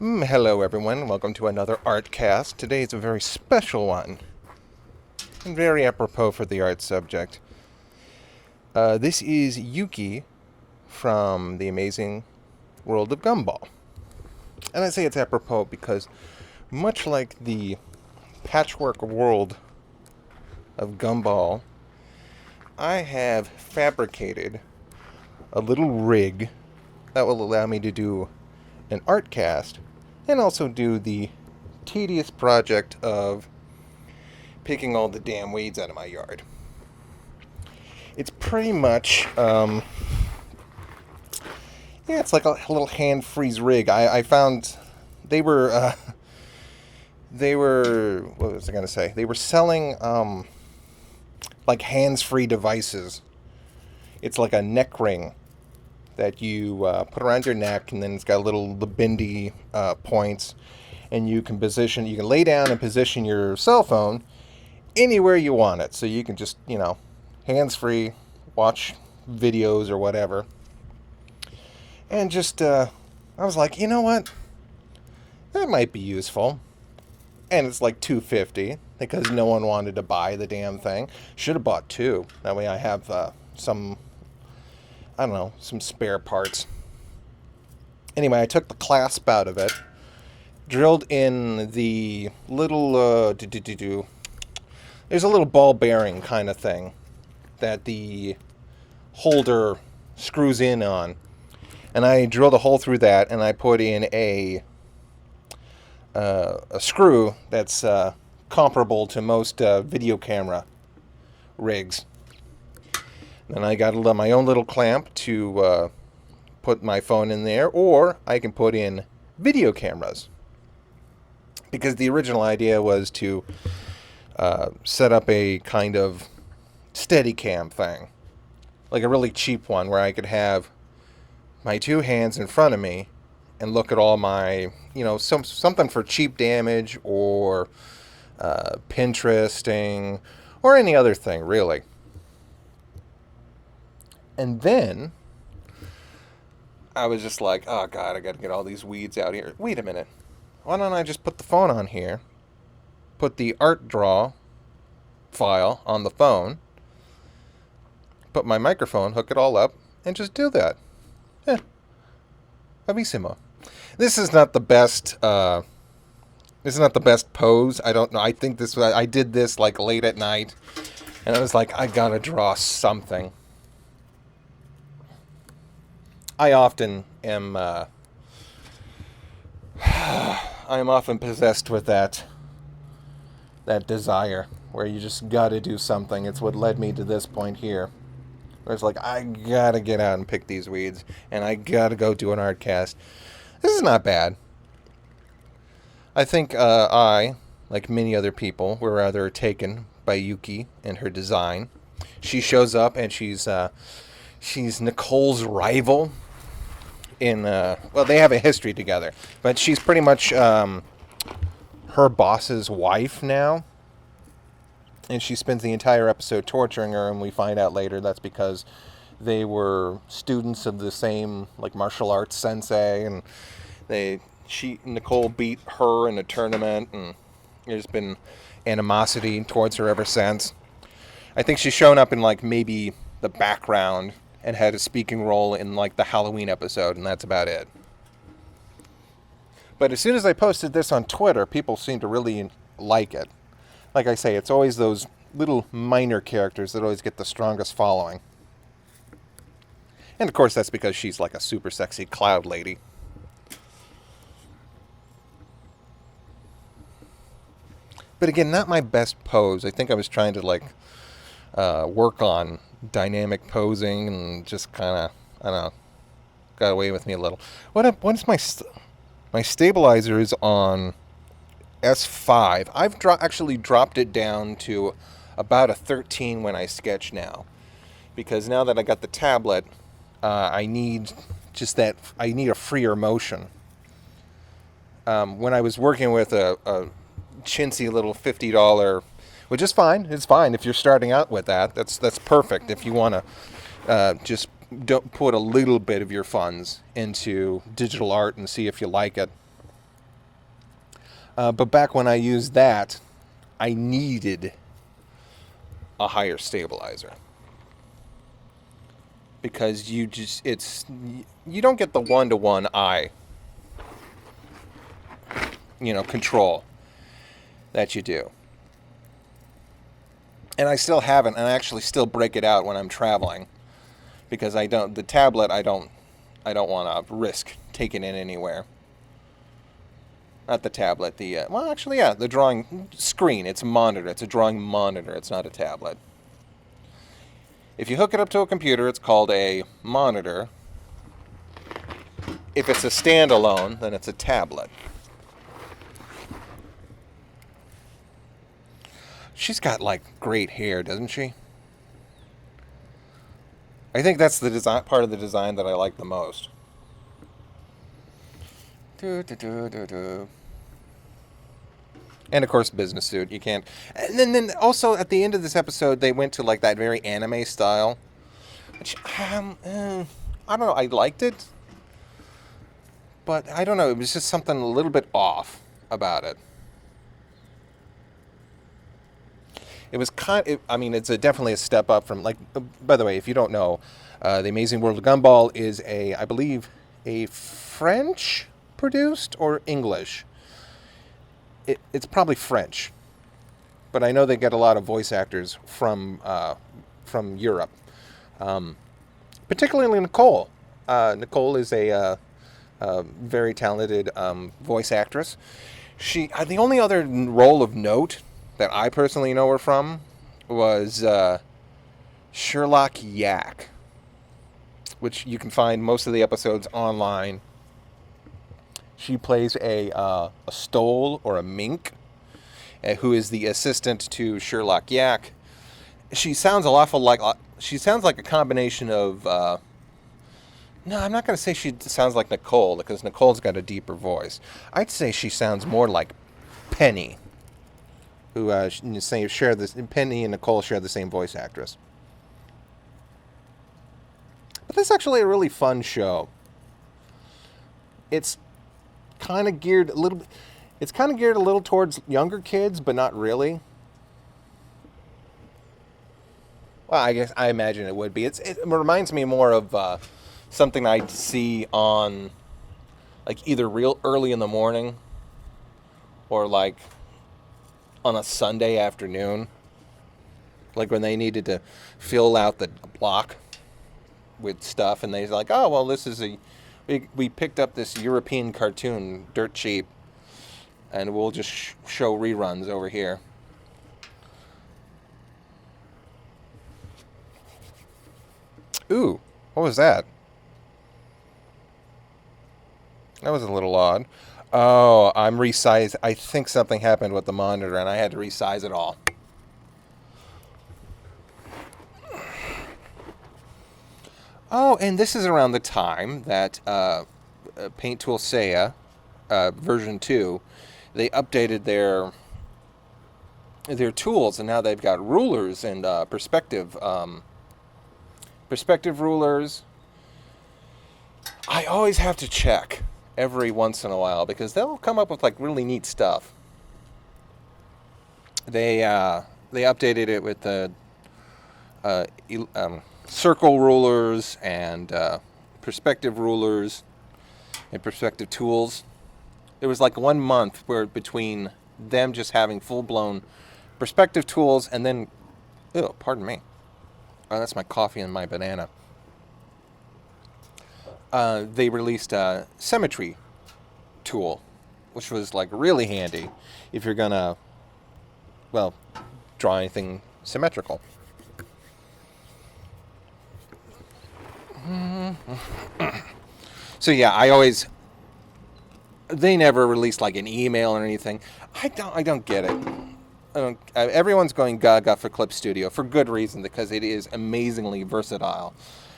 Hello, everyone. Welcome to another Artcast. Today is a very special one, and very apropos for the art subject. This is Yuki from the amazing world of Gumball. And I say it's apropos because, much like the patchwork world of Gumball, I have fabricated a little rig that will allow me to do an Artcast and also do the tedious project of picking all the damn weeds out of my yard. It's pretty much, it's like a little hand freeze rig. I found they were, what was I going to say? They were selling, like hands-free devices. It's like a neck ring that you put around your neck, and then it's got little bendy points, and you can lay down and position your cell phone anywhere you want it. So you can just, hands-free, watch videos or whatever. And just, I was like, you know what? That might be useful. And it's like $250 because no one wanted to buy the damn thing. Should have bought two. That way I have some spare parts. Anyway, I took the clasp out of it, drilled in the little, there's a little ball bearing kind of thing that the holder screws in on. And I drilled a hole through that, and I put in a screw that's comparable to most video camera rigs. Then I got my own little clamp to put my phone in there, or I can put in video cameras. Because the original idea was to set up a kind of Steadicam thing. Like a really cheap one where I could have my two hands in front of me and look at all my, something for cheap damage or Pinteresting or any other thing, really. And then I was just like, oh God, I got to get all these weeds out here. Wait a minute. Why don't I just put the phone on here, put the art draw file on the phone, put my microphone, hook it all up, and just do that. Bravissimo. This is not the best. This is not the best pose. I don't know. I think I did this like late at night, and I was like, I gotta draw something. I often am. I am often possessed with that desire where you just gotta do something. It's what led me to this point here. Where it's like, I gotta get out and pick these weeds, and I gotta go do an art cast. This is not bad. I think I, like many other people, were rather taken by Yuki and her design. She shows up, and she's Nicole's rival. They have a history together, but she's pretty much her boss's wife now. And she spends the entire episode torturing her, and we find out later that's because they were students of the same martial arts sensei, and Nicole beat her in a tournament, and there's been animosity towards her ever since. I think she's shown up in maybe the background and had a speaking role in the Halloween episode, and that's about it. But as soon as I posted this on Twitter, people seem to really like it. Like I say, it's always those little minor characters that always get the strongest following. And of course that's because she's like a super sexy cloud lady. But again, not my best pose. I think I was trying to work on dynamic posing and just kind of, I don't know, got away with me a little. What is my stabilizer is on S5. I've actually dropped it down to about a 13 when I sketch now, because now that I got the tablet, I need a freer motion. When I was working with a chintzy little $50, which is fine. It's fine if you're starting out with that. That's perfect. If you want to just don't put a little bit of your funds into digital art and see if you like it. But back when I used that, I needed a higher stabilizer. Because you don't get the one-to-one eye, control that you do. And I still haven't, and I actually still break it out when I'm traveling, because the tablet I don't want to risk taking it anywhere. Not the tablet, the drawing screen. It's a monitor. It's a drawing monitor. It's not a tablet. If you hook it up to a computer, it's called a monitor. If it's a standalone, then it's a tablet. She's got, great hair, doesn't she? I think that's the part of the design that I like the most. And, of course, business suit. You can't... And then also, at the end of this episode, they went to, that very anime style. Which, I don't know. I liked it. But, I don't know. It was just something a little bit off about it. It was it's definitely a step up from, by the way, if you don't know, The Amazing World of Gumball is I believe, a French-produced or English. It's probably French, but I know they get a lot of voice actors from Europe, particularly Nicole. Nicole is a very talented voice actress. The only other role of note that I personally know her from was Sherlock Yak, which you can find most of the episodes online. She plays a stole or a mink, who is the assistant to Sherlock Yak. She sounds she sounds like a combination of. No, I'm not going to say she sounds like Nicole, because Nicole's got a deeper voice. I'd say she sounds more like Penny, who Penny and Nicole share the same voice actress. But this is actually a really fun show. It's kind of geared a little towards younger kids, but not really. Well, I imagine it would be. It reminds me more of something I'd see on either real early in the morning or on a Sunday afternoon, when they needed to fill out the block with stuff, and they're like, oh, well, this is we picked up this European cartoon dirt cheap, and we'll just show reruns over here. Ooh, what was that? That was a little odd. Oh, I'm resized. I think something happened with the monitor, and I had to resize it all. Oh, and this is around the time that Paint Tool Seiya, version 2, they updated their tools, and now they've got rulers and perspective rulers. I always have to check every once in a while, because they'll come up with really neat stuff. They updated it with the circle rulers and perspective rulers and perspective tools. There was 1 month where between them just having full-blown perspective tools and then, pardon me. Oh, that's my coffee and my banana. They released a symmetry tool, which was really handy if you're gonna, draw anything symmetrical. So yeah, they never released an email or anything. I don't get it. Everyone's going gaga for Clip Studio for good reason, because it is amazingly versatile.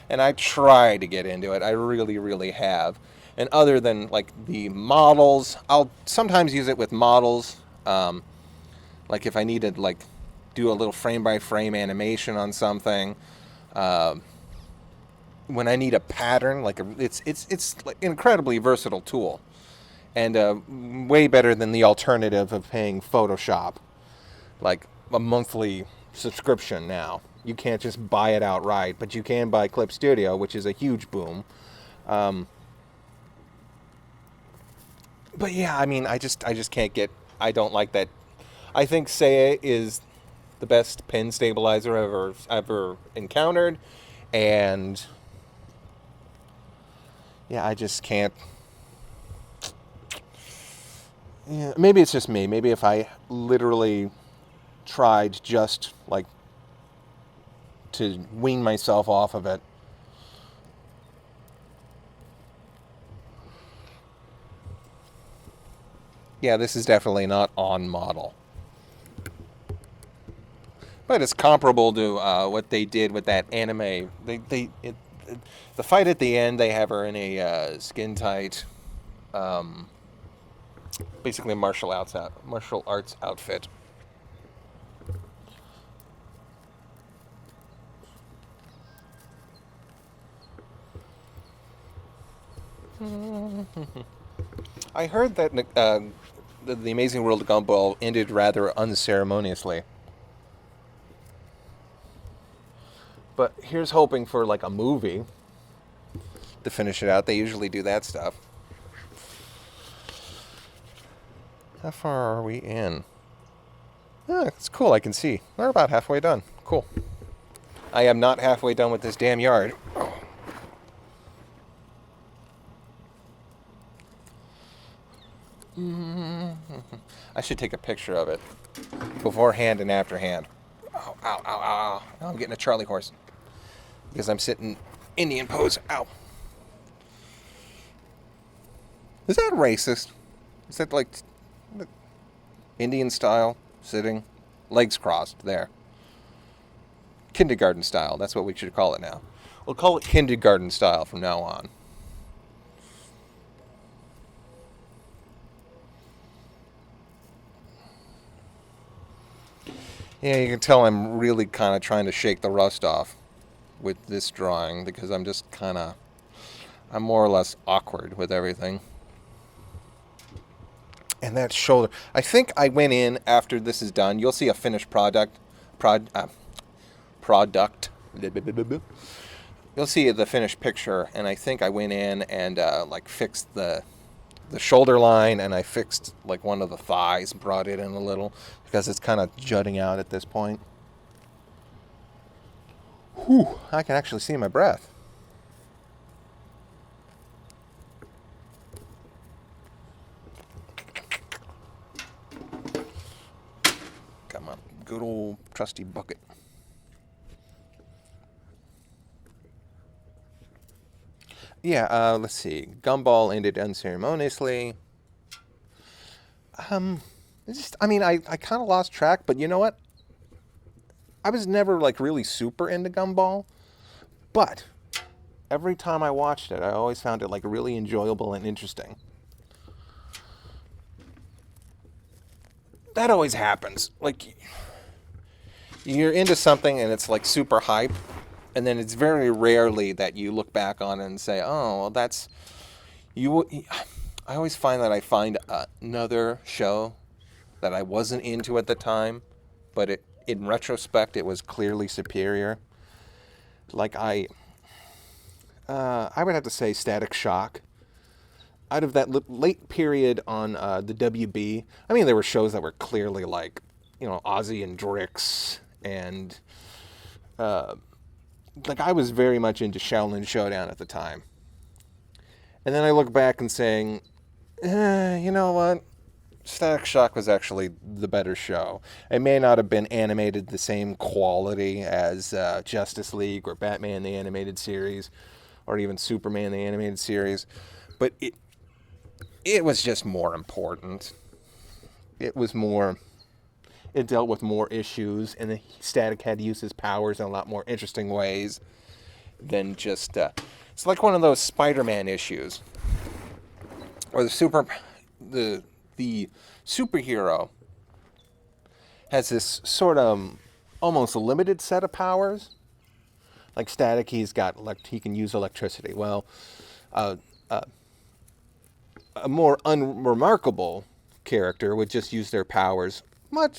And I try to get into it. I really, really have. And other than the models, I'll sometimes use it with models. If I need to do a little frame by frame animation on something. When I need a pattern, it's an incredibly versatile tool. And way better than the alternative of paying Photoshop, like a monthly subscription now. You can't just buy it outright, but you can buy Clip Studio, which is a huge boom. But yeah, I mean, I just can't get. I don't like that. I think Seiya is the best pen stabilizer ever encountered, and yeah, I just can't. Yeah, maybe it's just me. Maybe if I literally tried just like to wean myself off of it. Yeah, this is definitely not on model. But it's comparable to what they did with that anime. The fight at the end, they have her in a skin tight, um, basically a martial arts outfit. I heard that the Amazing World of Gumball ended rather unceremoniously. But here's hoping for like a movie to finish it out. They usually do that stuff. How far are we in? Ah, it's cool. I can see. We're about halfway done. Cool. I am not halfway done with this damn yard. I should take a picture of it beforehand and afterhand. Ow, ow, ow, ow. Now I'm getting a Charlie horse because I'm sitting Indian pose. Ow. Is that racist? Is that like Indian style sitting? Legs crossed there. Kindergarten style. That's what we should call it now. We'll call it kindergarten style from now on. Yeah, you can tell I'm really kind of trying to shake the rust off with this drawing because I'm more or less awkward with everything. And that shoulder, I think I went in after this is done. You'll see a finished product. You'll see the finished picture, and I think I went in and like fixed the shoulder line, and I fixed like one of the thighs, brought it in a little because it's kind of jutting out at this point. Whew, I can actually see my breath. Got my good old trusty bucket. Yeah, let's see. Gumball ended unceremoniously. I kind of lost track, but you know what? I was never like really super into Gumball, but every time I watched it, I always found it like really enjoyable and interesting. That always happens. Like you're into something and it's like super hype, and then it's very rarely that you look back on it and say, "Oh, well, that's you." I always find that I find another show that I wasn't into at the time, but in retrospect, it was clearly superior. Like I would have to say Static Shock. Out of that late period on the WB, I mean, there were shows that were clearly like, Ozzy and Drix, and like I was very much into Shaolin Showdown at the time. And then I look back and saying, you know what? Static Shock was actually the better show. It may not have been animated the same quality as Justice League or Batman the Animated Series, or even Superman the Animated Series, but it was just more important. It was more. It dealt with more issues, and the Static had to use his powers in a lot more interesting ways than just. It's like one of those Spider-Man issues, where the superhero has this sort of almost limited set of powers. Like Static, he can use electricity. Well, A more unremarkable character would just use their powers,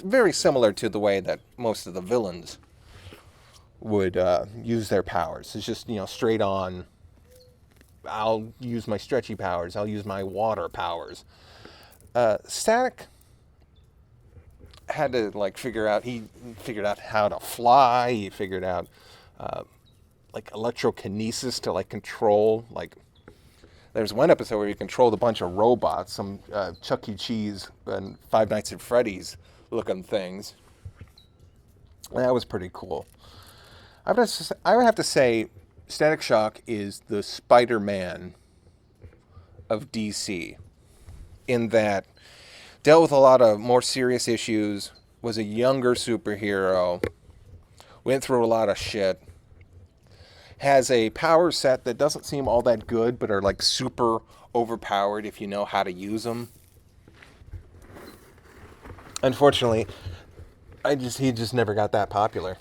very similar to the way that most of the villains would use their powers. It's just, straight on. I'll use my stretchy powers. I'll use my water powers. Static had to he figured out how to fly. He figured out electrokinesis to control. There's one episode where he controlled a bunch of robots, some Chuck E. Cheese and Five Nights at Freddy's looking things. And that was pretty cool. I would have to say Static Shock is the Spider-Man of DC, in that dealt with a lot of more serious issues, was a younger superhero, went through a lot of shit, has a power set that doesn't seem all that good, but are super overpowered if you know how to use them. Unfortunately, he just never got that popular.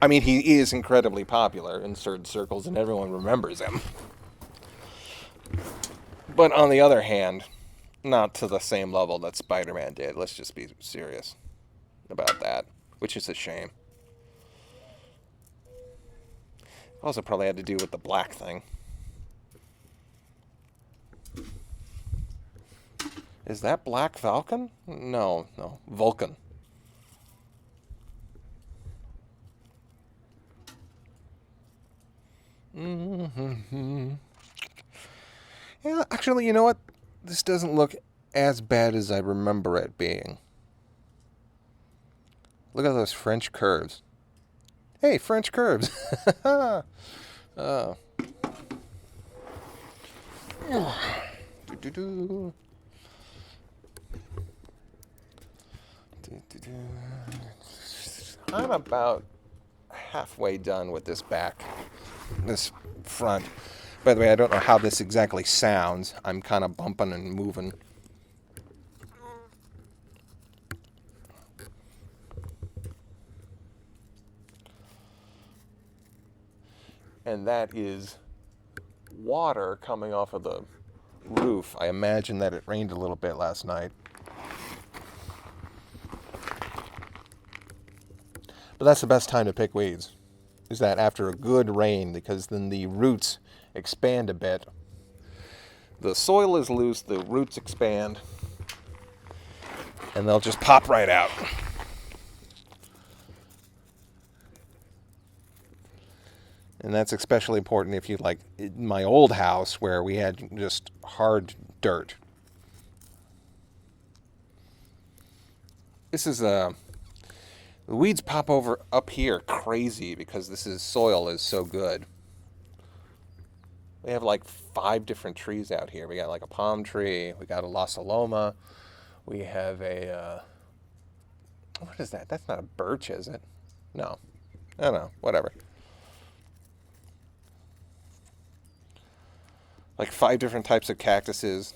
I mean, he is incredibly popular in certain circles, and everyone remembers him. But on the other hand, not to the same level that Spider-Man did. Let's just be serious about that, which is a shame. Also probably had to do with the black thing. Is that Black Falcon? No, Vulcan. Mm-hmm. Yeah, actually, you know what? This doesn't look as bad as I remember it being. Look at those French curves. Hey, French curves. Oh. I'm about halfway done with this front. By the way, I don't know how this exactly sounds. I'm kind of bumping and moving. And that is water coming off of the roof. I imagine that it rained a little bit last night. But that's the best time to pick weeds, is that after a good rain, because then the roots expand a bit. The soil is loose, the roots expand, and they'll just pop right out. And that's especially important if you in my old house where we had just hard dirt. This is the weeds pop over up here crazy because soil is so good. We have 5 different trees out here. We got a palm tree. We got a La Saloma. We have a, what is that? That's not a birch, is it? No. I don't know. Whatever. 5 different types of cactuses.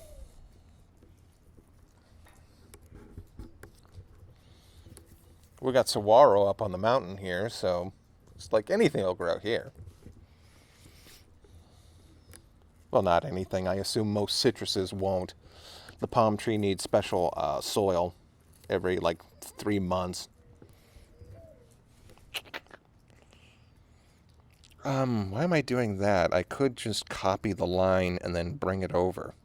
We got saguaro up on the mountain here, so it's anything will grow here. Well, not anything. I assume most citruses won't. The palm tree needs special soil every 3 months. Why am I doing that? I could just copy the line and then bring it over.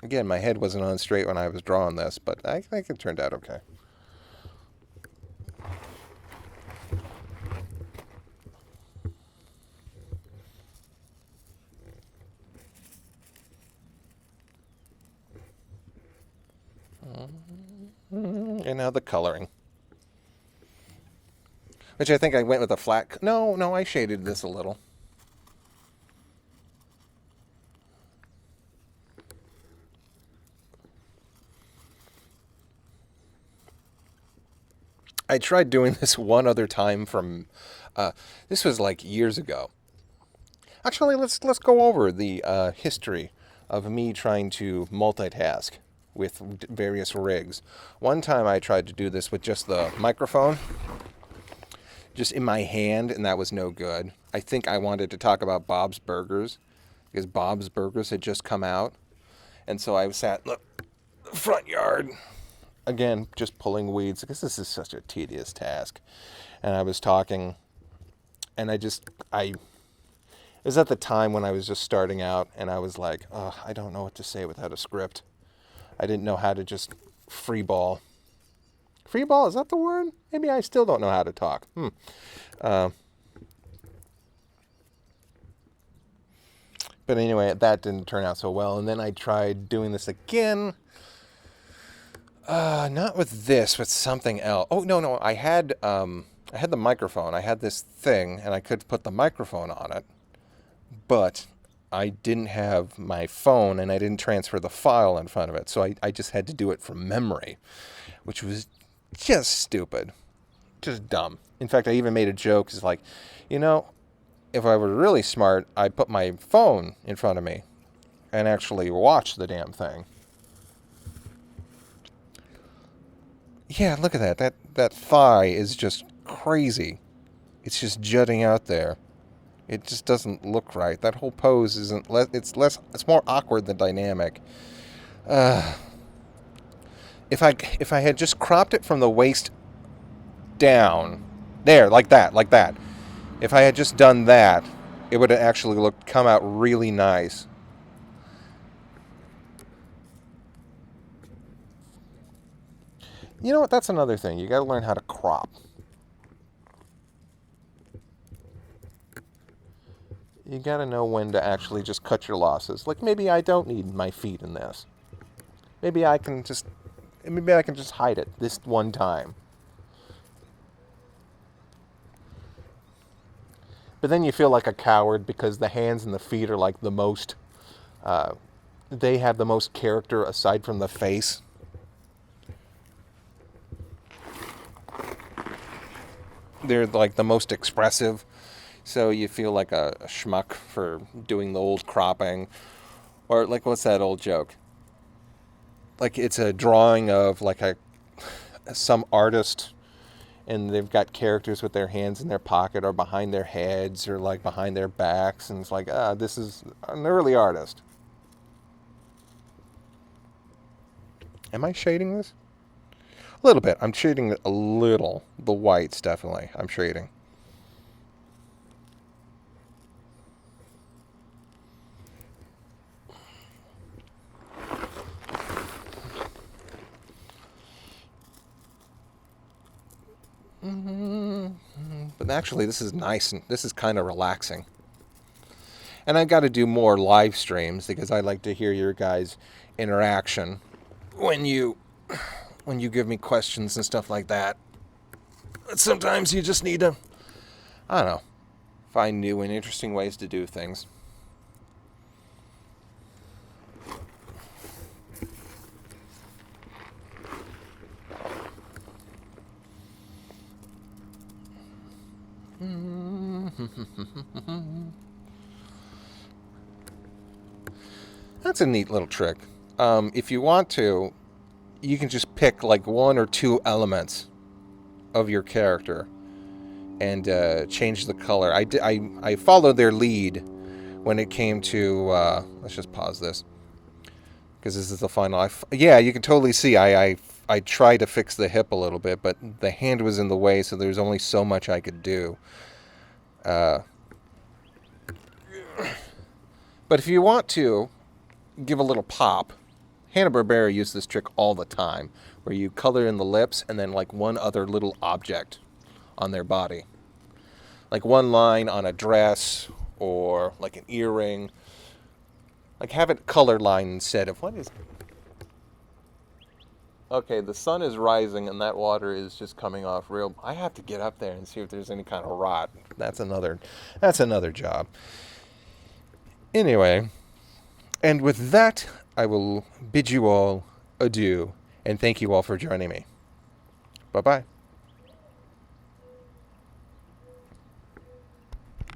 Again, my head wasn't on straight when I was drawing this, but I think it turned out okay. And now the coloring. Which I think I went with a flat... No, I shaded this a little. I tried doing this one other time from... this was years ago. Actually, let's go over the history of me trying to multitask with various rigs. One time I tried to do this with just the microphone. just in my hand, and that was no good. I think I wanted to talk about Bob's Burgers, because Bob's Burgers had just come out. And so I sat in the front yard, again, just pulling weeds, because this is such a tedious task. And I was talking, and it was at the time when I was just starting out, and I was like, oh, I don't know what to say without a script. I didn't know how to just free ball. Free ball, is that the word? Maybe I still don't know how to talk. But anyway, that didn't turn out so well. And then I tried doing this again. Not with this, with something else. Oh, no. I had the microphone. I had this thing, and I could put the microphone on it. But I didn't have my phone, and I didn't transfer the file in front of it. So I just had to do it from memory, which was just stupid. Just dumb. In fact, I even made a joke. It's like, if I were really smart, I'd put my phone in front of me and actually watch the damn thing. Yeah, look at that. That thigh is just crazy. It's just jutting out there. It just doesn't look right. That whole pose isn't. It's more awkward than dynamic. If I had just cropped it from the waist down, there, like that. If I had just done that, it would have actually come out really nice. You know what? That's another thing. You got to learn how to crop. You got to know when to actually just cut your losses. Like, maybe I don't need my feet in this. Maybe I can just hide it this one time. But then you feel like a coward because the hands and the feet are like the most, they have the most character aside from the face. They're like the most expressive. So you feel like a schmuck for doing the old cropping. Or like, what's that old joke? Like it's a drawing of like some artist, and they've got characters with their hands in their pocket or behind their heads or like behind their backs, and it's like, this is an early artist. Am I shading this? A little bit. I'm shading a little. The whites, definitely. I'm shading. But actually, this is nice, and this is kind of relaxing. And I got to do more live streams because I like to hear your guys' interaction when you give me questions and stuff like that. But sometimes you just need to, I don't know, find new and interesting ways to do things. That's a neat little trick. If you want to, you can just pick like one or two elements of your character and change the color. I followed their lead when it came to. Let's just pause this because this is the final. Yeah, you can totally see. I tried to fix the hip a little bit, but the hand was in the way, so there's only so much I could do. But if you want to give a little pop, Hanna-Barbera used this trick all the time, where you color in the lips and then like one other little object on their body. Like one line on a dress or like an earring. Like have it color line instead of what is... Okay, the sun is rising and that water is just coming off real... I have to get up there and see if there's any kind of rot. That's another job. Anyway, and with that, I will bid you all adieu, and thank you all for joining me. Bye-bye.